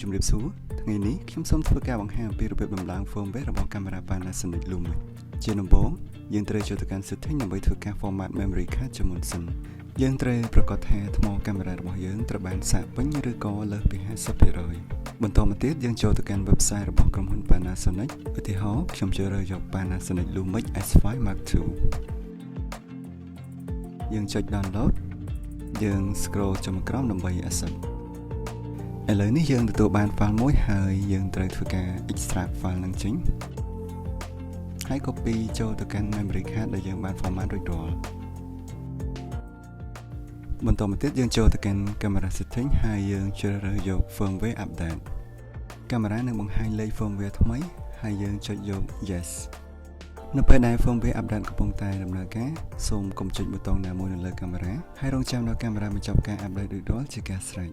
ជំរាបសួរថ្ងៃនេះខ្ញុំសូមធ្វើការបង្ហាញអំពីរបៀបដំឡើង firmware របស់កាមេរ៉ា Panasonic Lumix ជាដំបូងយើងត្រូវចូលទៅកាន់ setting ដើម្បីធ្វើការ format memory card ជាមុនសិនយើងត្រូវប្រកាសថាថ្មកាមេរ៉ារបស់យើងត្រូវបានសាកពេញឬក៏លើសពី 50% បន្តមកទៀតយើងចូលទៅកាន់ website របស់ក្រុមហ៊ុន Panasonic ឧទាហរណ៍ខ្ញុំជ្រើសរើសយក Panasonic Lumix S5 Mark II យើងចុច download យើង scroll ចុះមកក្រោមដើម្បី accept ឥឡូវនេះយើងទទួលបាន file មួយហើយយើងត្រូវធ្វើការ extract file នឹងចេញហើយ copy ចូលទៅកាន់ memory card ដែលយើងបាន format រួចរាល់បន្តមកទៀតយើងចូលទៅកាន់ camera setting ហើយយើងជ្រើសរើសយក firmware update កាមេរ៉ានឹងបង្ហាញលេខ firmware ថ្មីហើយយើងចុចយក yes នៅពេលដែល firmware update កំពុងតែដំណើរការសូមកុំចុចប៊ូតុងណាមួយនៅលើកាមេរ៉ាហើយរងចាំដល់កាមេរ៉ាបញ្ចប់ការ update រួចរាល់ជាការស្រេច